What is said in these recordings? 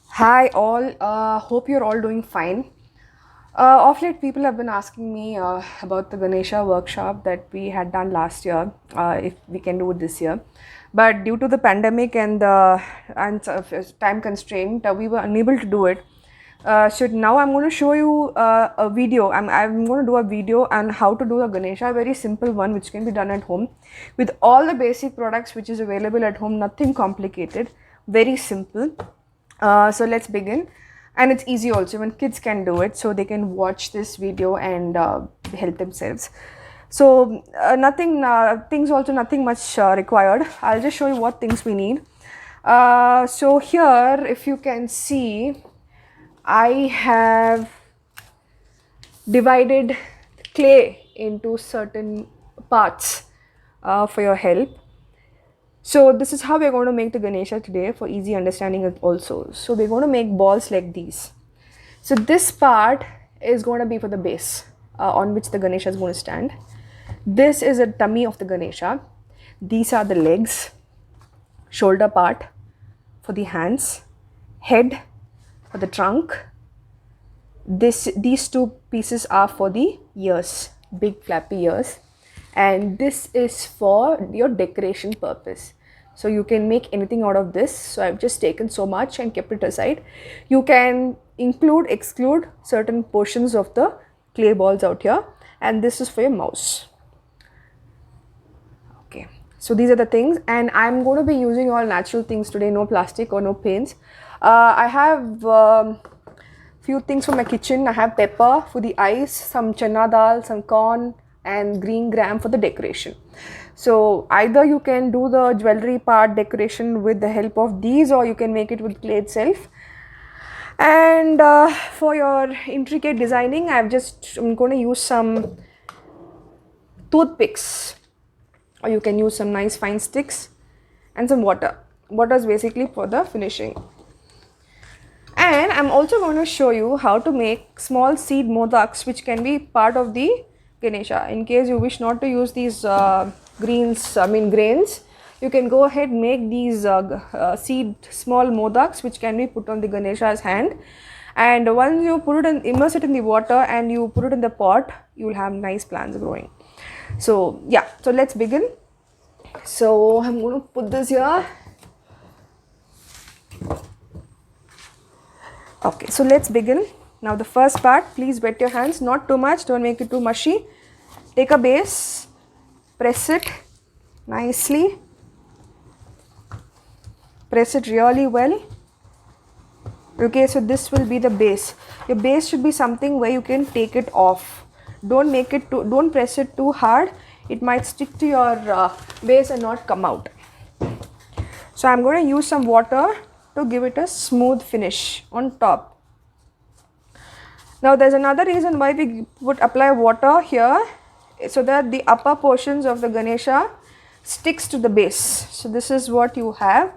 Hi all, hope you're all doing fine. Of late, people have been asking me about the Ganesha workshop that we had done last year, if we can do it this year. But due to the pandemic and time constraint, we were unable to do it. So now I'm going to show you a video. I'm going to do a video on how to do a Ganesha, a very simple one which can be done at home with all the basic products which is available at home, nothing complicated, very simple. So let's begin, and it's easy also, when kids can do it, so they can watch this video and help themselves. So things also nothing much required. I'll just show you what things we need. So here, if you can see, I have divided clay into certain parts for your help. So this is how we're going to make the Ganesha today for easy understanding also. So we're going to make balls like these. So this part is going to be for the base on which the Ganesha is going to stand. This is a tummy of the Ganesha. These are the legs, shoulder part for the hands, head for the trunk. These two pieces are for the ears, big flappy ears. And this is for your decoration purpose. So you can make anything out of this. So I've just taken so much and kept it aside. You can exclude certain portions of the clay balls out here. And this is for your mouse. Okay, so these are the things, and I'm going to be using all natural things today, no plastic or no paints. I have few things from my kitchen. I have pepper for the eyes, some chana dal, some corn, and green gram for the decoration. So either you can do the jewelry part decoration with the help of these, or you can make it with clay itself. And for your intricate designing, I'm going to use some toothpicks, or you can use some nice fine sticks and some water. Water is basically for the finishing. And I'm also going to show you how to make small seed modaks, which can be part of the Ganesha. In case you wish not to use these grains, you can go ahead and make these seed small modaks, which can be put on the Ganesha's hand. And once you put it in, immerse it in the water and you put it in the pot, you will have nice plants growing. So yeah, so let's begin. So I'm going to put this here. Okay, so let's begin. Now the first part, please wet your hands, not too much, don't make it too mushy. Take a base, press it nicely, press it really well. Okay, so this will be the base. Your base should be something where you can take it off. Don't press it too hard. It might stick to your base and not come out. So I'm going to use some water to give it a smooth finish on top. Now there's another reason why we would apply water here, so that the upper portions of the Ganesha sticks to the base. So this is what you have.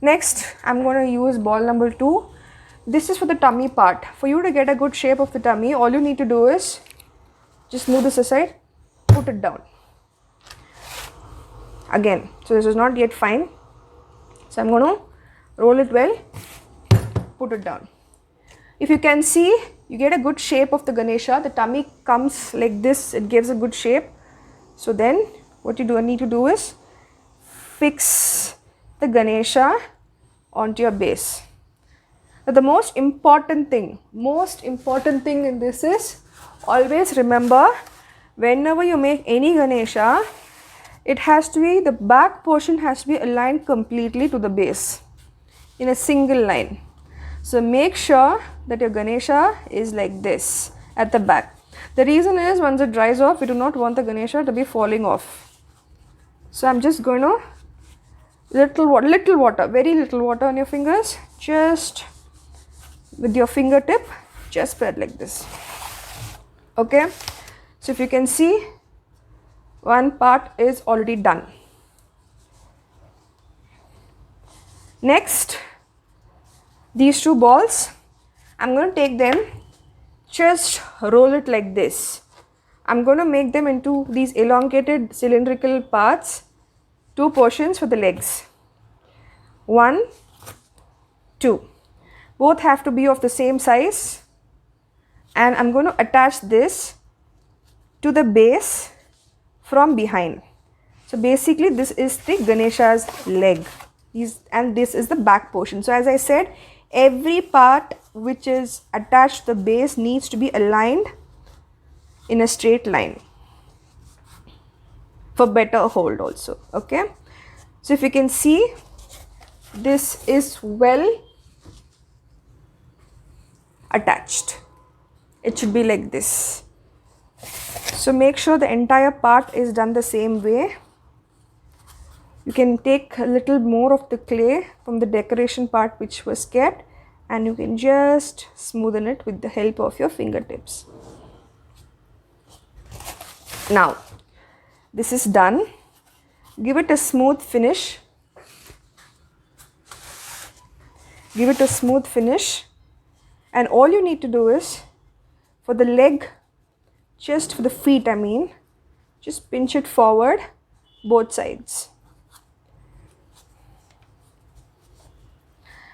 Next, I'm going to use ball number 2. This is for the tummy part. For you to get a good shape of the tummy, all you need to do is just move this aside, put it down. Again, so this is not yet fine. So I'm going to roll it well, put it down. If you can see, you get a good shape of the Ganesha. The tummy comes like this, it gives a good shape. So then what you need to do is fix the Ganesha onto your base. Now the most important thing in this is, always remember, whenever you make any Ganesha, it has to be, the back portion has to be aligned completely to the base in a single line. So make sure that your Ganesha is like this at the back. The reason is, once it dries off, we do not want the Ganesha to be falling off. So I'm just going to little water, very little water on your fingers, just with your fingertip, just spread like this. Okay, so if you can see, one part is already done. Next, these two balls, I'm going to take them, just roll it like this. I'm going to make them into these elongated cylindrical parts 2 portions for the legs. 1, 2. Both have to be of the same size, and I'm going to attach this to the base from behind. So basically this is the Ganesha's leg, and this is the back portion. So as I said, every part which is attached to the base needs to be aligned in a straight line for better hold also. Okay, so if you can see, this is well attached. It should be like this. So make sure the entire part is done the same way. You can take a little more of the clay from the decoration part which was kept, and you can just smoothen it with the help of your fingertips. Now this is done. Give it a smooth finish. Give it a smooth finish. And all you need to do is, for the leg, just for the feet I mean, just pinch it forward both sides.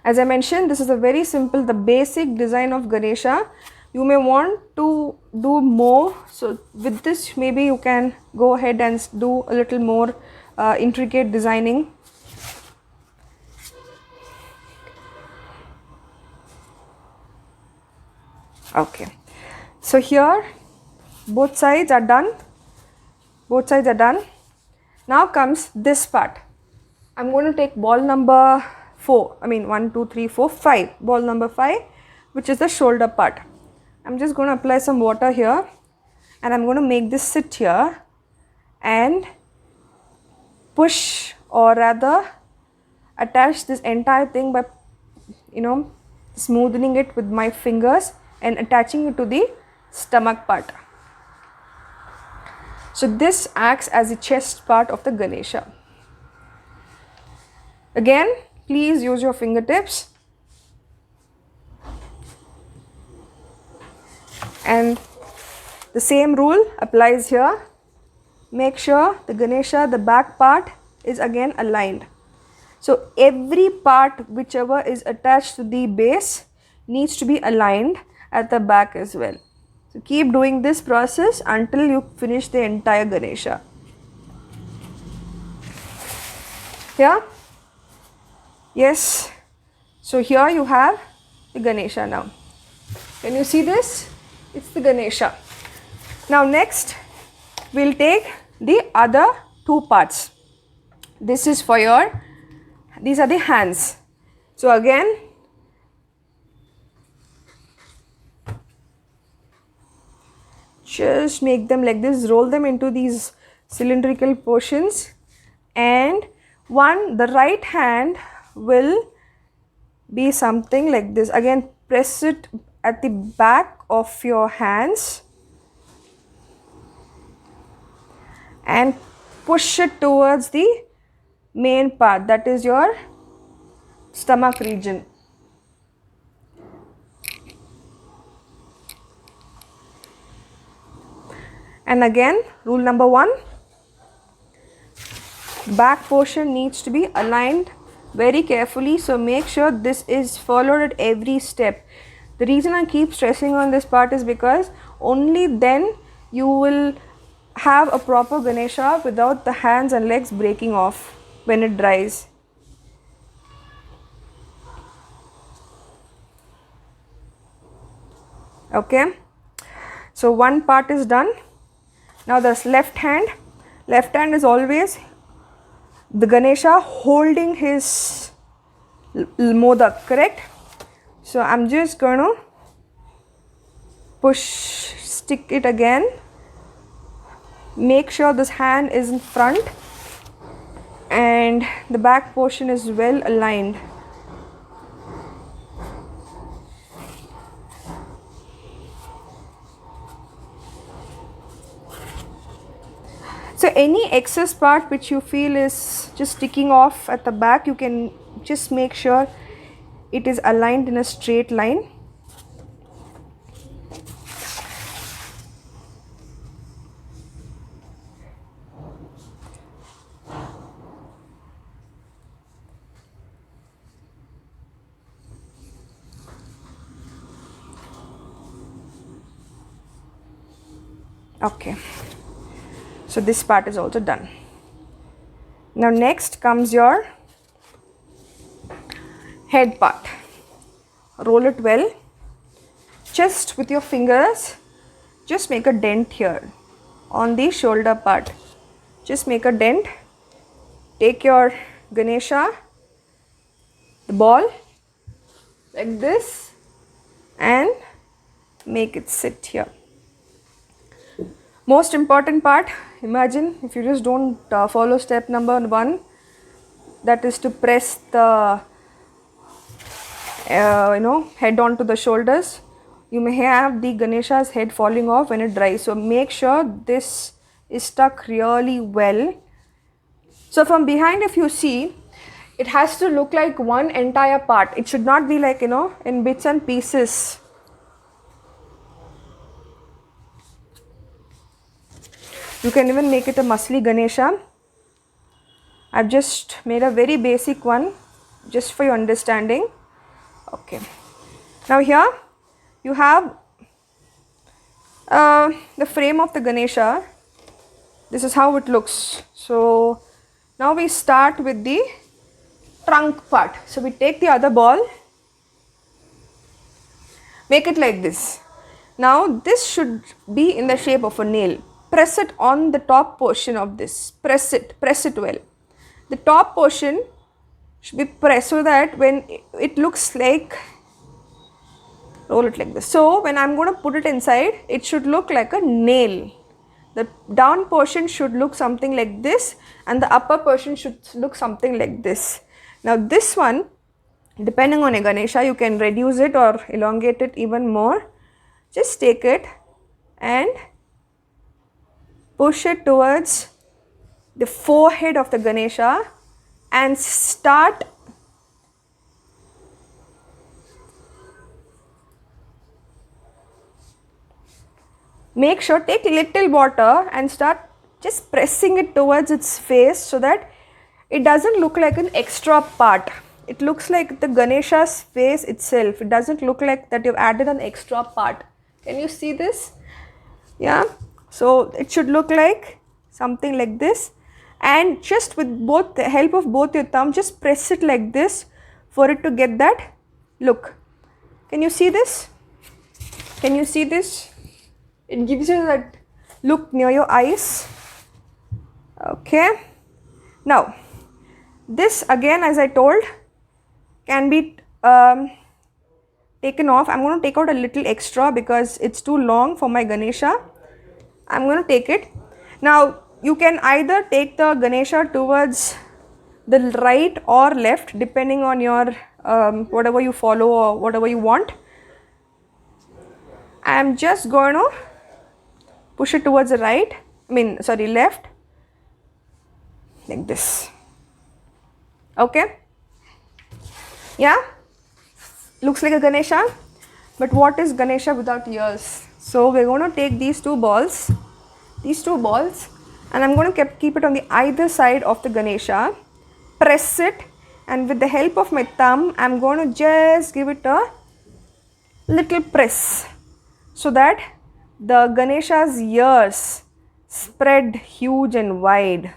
As I mentioned, this is a very simple, the basic design of Ganesha. You may want to do more, so with this maybe you can go ahead and do a little more intricate designing. Okay, so here both sides are done. Both sides are done. Now comes this part. I'm going to take ball number 4, I mean 1, 2, 3, 4, 5, ball number 5, which is the shoulder part. I'm just going to apply some water here, and I'm going to make this sit here and push, or rather attach this entire thing by, smoothing it with my fingers and attaching it to the stomach part. So this acts as the chest part of the Ganesha. Again, please use your fingertips, and the same rule applies here. Make sure the Ganesha, the back part, is again aligned. So every part whichever is attached to the base needs to be aligned at the back as well. So keep doing this process until you finish the entire Ganesha. Here? Yes. So here you have the Ganesha now. Can you see this? It's the Ganesha. Now next we'll take the other 2 parts. This is for these are the hands. So again, just make them like this, roll them into these cylindrical portions, and the right hand will be something like this. Again, press it at the back of your hands and push it towards the main part, that is your stomach region. And again, rule number 1, back portion needs to be aligned very carefully, so make sure this is followed at every step. The reason I keep stressing on this part is because only then you will have a proper Ganesha without the hands and legs breaking off when it dries. Okay, so one part is done. Now this left hand is always the Ganesha holding his modak, correct? So I'm just going to stick it again. Make sure this hand is in front and the back portion is well aligned. So any excess part which you feel is just sticking off at the back, you can just make sure it is aligned in a straight line. Okay, so this part is also done. Now next comes your head part. Roll it well. Just with your fingers, just make a dent here on the shoulder part. Just make a dent. Take your Ganesha, the ball, like this, and make it sit here. Most important part, imagine if you just don't follow step number 1, that is to press the head onto the shoulders. You may have the Ganesha's head falling off when it dries, so make sure this is stuck really well. So from behind, if you see, it has to look like one entire part. It should not be like, in bits and pieces. You can even make it a muscly Ganesha. I've just made a very basic one just for your understanding. Okay. Now here you have the frame of the Ganesha. This is how it looks. So now we start with the trunk part. So we take the other ball, make it like this. Now this should be in the shape of a nail. Press it on the top portion of this. Press it well. The top portion should be pressed so that when it looks like, roll it like this. So when I'm going to put it inside, it should look like a nail. The down portion should look something like this, and the upper portion should look something like this. Now this one, depending on a Ganesha, you can reduce it or elongate it even more. Just take it and push it towards the forehead of the Ganesha and start make sure, take little water and start just pressing it towards its face so that it doesn't look like an extra part. It looks like the Ganesha's face itself. It doesn't look like that you've added an extra part. Can you see this? Yeah. So it should look like something like this, and just with both the help of both your thumb, just press it like this for it to get that look. Can you see this? Can you see this? It gives you that look near your eyes. Okay. Now this again, as I told, can be taken off. I'm going to take out a little extra because it's too long for my Ganesha. I'm going to take it. Now you can either take the Ganesha towards the right or left depending on your whatever you follow or whatever you want. I am just going to push it towards the left, like this. Okay. Yeah, looks like a Ganesha, but what is Ganesha without ears? So we're going to take these two balls, and I'm going to keep it on the either side of the Ganesha, press it, and with the help of my thumb, I'm going to just give it a little press so that the Ganesha's ears spread huge and wide.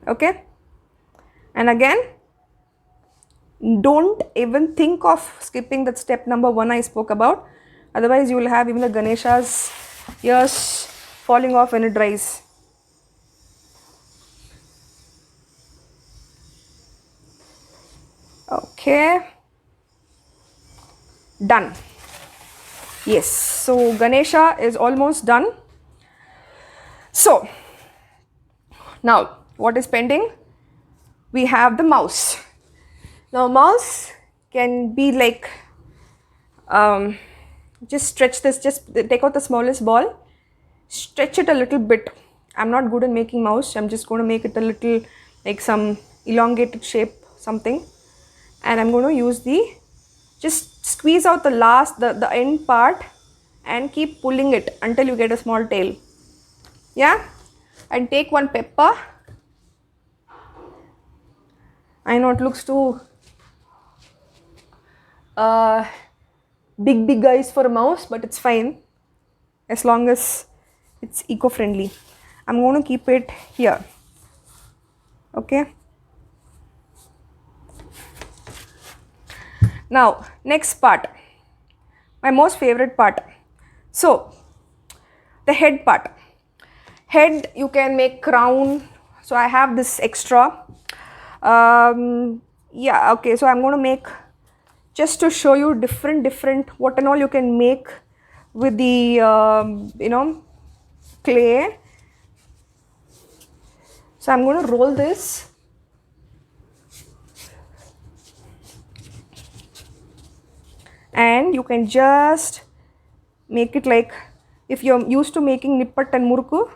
Okay, and again, don't even think of skipping that step number 1 I spoke about, otherwise you will have even the Ganesha's ears falling off when it dries. Okay, done. Yes, so Ganesha is almost done. So now what is pending? We have the mouse. Now mouse can be like, just stretch this, just take out the smallest ball, stretch it a little bit. I'm not good in making mouse, I'm just going to make it a little like some elongated shape something, and I'm going to use just squeeze out the end part and keep pulling it until you get a small tail. Yeah, and take one pepper. I know it looks too big eyes for a mouse, but it's fine as long as it's eco-friendly. I'm going to keep it here. Okay. Now, next part, my most favorite part. So, the head part. Head, you can make crown. So, I have this extra. Yeah, okay. So, I'm going to make, just to show you different what and all you can make with the, clay. So, I'm going to roll this. And you can just make it like, if you're used to making nippat and murku,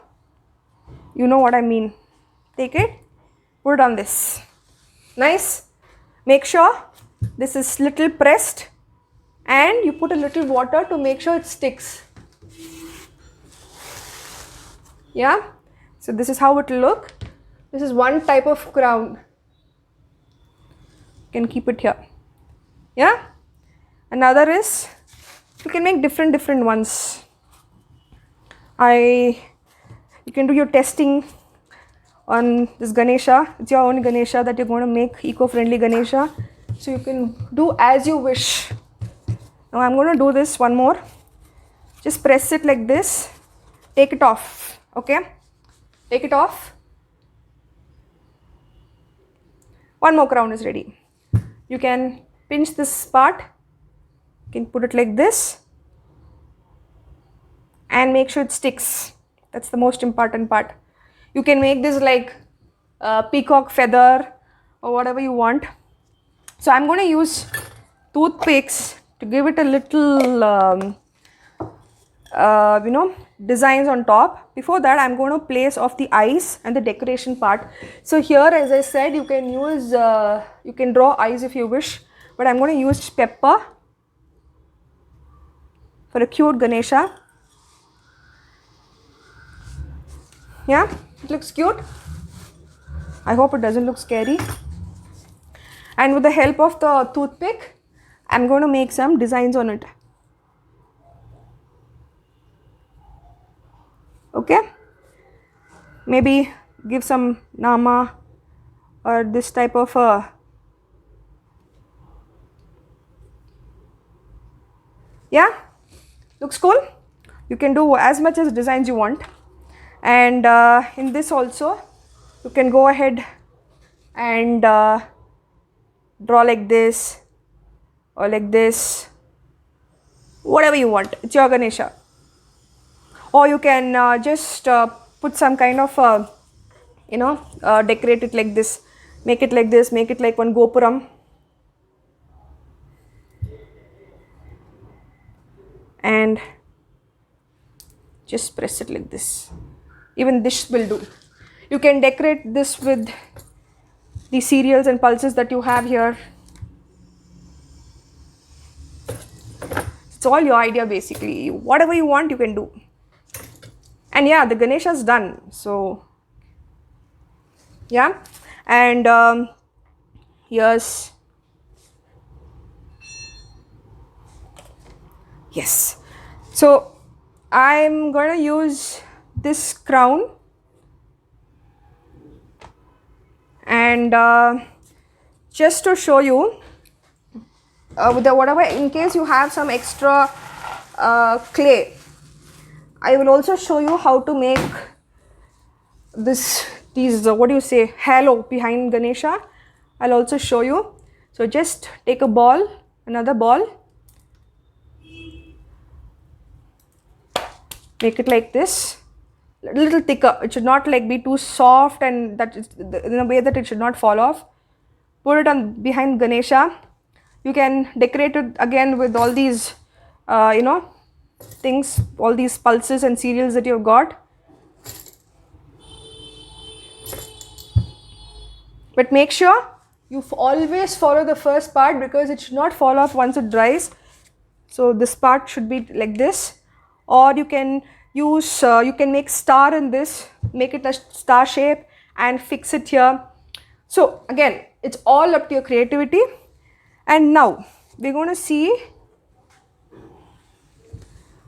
you know what I mean. Take it, put it on this. Nice. Make sure this is little pressed and you put a little water to make sure it sticks. Yeah. So this is how it will look. This is one type of crown. You can keep it here. Yeah. Another is, you can make different ones. You can do your testing on this Ganesha. It's your own Ganesha that you're going to make, eco-friendly Ganesha. So you can do as you wish. Now I'm going to do this one more. Just press it like this. Take it off. Okay. Take it off. One more crown is ready. You can pinch this part. You can put it like this and make sure it sticks. That's the most important part. You can make this like a peacock feather or whatever you want. So I'm going to use toothpicks to give it a little designs on top. Before that, I'm going to place off the eyes and the decoration part. So here, as I said, you can use you can draw eyes if you wish, but I'm going to use pepper for a cute Ganesha. Yeah, it looks cute. I hope it doesn't look scary. And with the help of the toothpick, I'm going to make some designs on it. Okay. Maybe give some nama or this type of yeah, looks cool. You can do as much as designs you want. And in this also, you can go ahead and draw like this or like this, whatever you want. It's your Ganesha. Or you can just put some kind of decorate it like this, make it like this, make it like one gopuram, and just press it like this. Even this will do. You can decorate this with the cereals and pulses that you have here. It's all your idea basically. Whatever you want, you can do. And yeah, the Ganesha is done. So yeah, and here's, yes. So I'm going to use this crown and just to show you with the whatever, in case you have some extra clay, I will also show you how to make these what do you say, halo behind Ganesha. I'll also show you. So just take a ball, another ball, make it like this, a little thicker. It should not like be too soft, and that is in a way that it should not fall off. Put it on behind Ganesha. You can decorate it again with all these things, all these pulses and cereals that you've got. But make sure you always follow the first part, because it should not fall off once it dries. So this part should be like this. Or you can use, you can make star in this, make it a star shape and fix it here. So again, it's all up to your creativity. And now we're going to see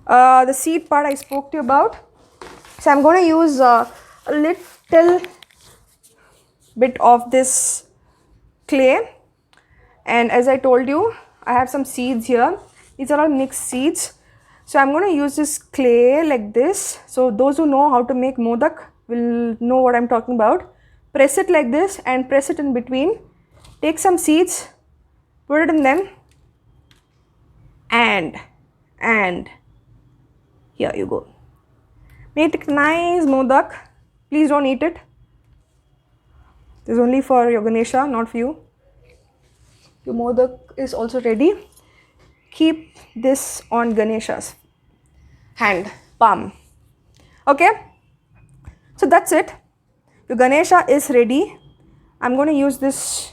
the seed part I spoke to you about. So I'm going to use a little bit of this clay, and as I told you, I have some seeds here. These are all mixed seeds. So I'm going to use this clay like this. So those who know how to make modak will know what I'm talking about. Press it like this and press it in between. Take some seeds, put it in them, and here you go. Make a nice modak. Please don't eat it. This is only for your Ganesha, not for you. Your modak is also ready. Keep this on Ganesha's hand, palm. Okay, so that's it. Your Ganesha is ready. I'm going to use this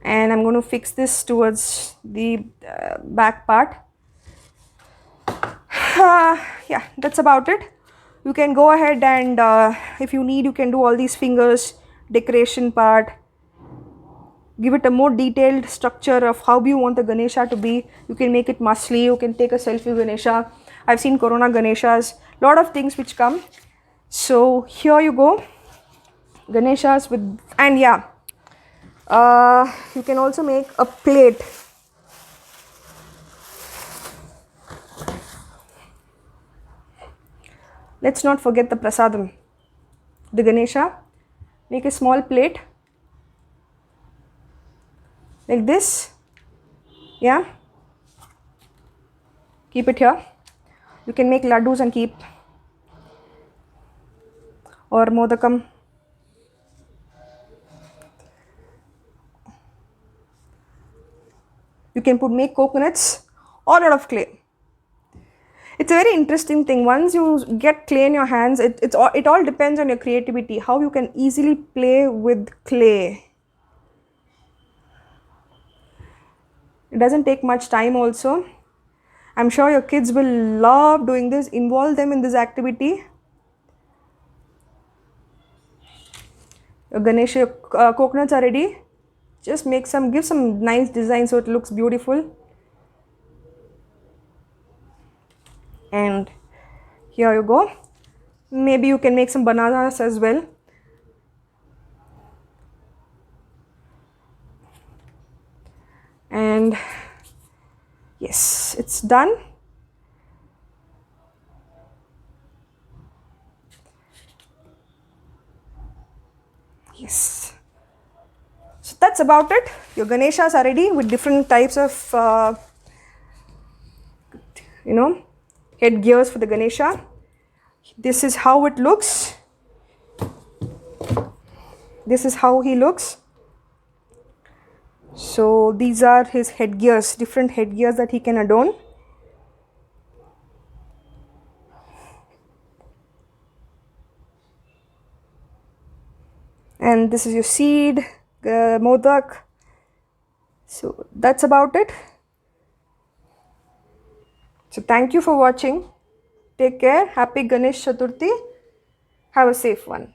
and I'm going to fix this towards the back part. Yeah, that's about it. You can go ahead and if you need, you can do all these fingers, decoration part. Give it a more detailed structure of how you want the Ganesha to be. You can make it muscly, you can take a selfie Ganesha. I've seen Corona Ganeshas, lot of things which come. So here you go, Ganeshas with, and yeah, you can also make a plate. Let's not forget the prasadam, the Ganesha. Make a small plate like this, yeah, keep it here. You can make laddus and keep, or modakam. You can make coconuts all out of clay. It's a very interesting thing. Once you get clay in your hands, it all depends on your creativity, how you can easily play with clay. It doesn't take much time also. I'm sure your kids will love doing this. Involve them in this activity. Your Ganesha coconuts are ready. Just make some, give some nice design so it looks beautiful. And here you go. Maybe you can make some bananas as well. And yes, it's done. Yes. So that's about it. Your Ganeshas are ready with different types of, headgears for the Ganesha. This is how it looks. This is how he looks. So these are his headgears, different headgears that he can adorn. And this is your seed, modak. So that's about it. So thank you for watching. Take care. Happy Ganesh Chaturthi. Have a safe one.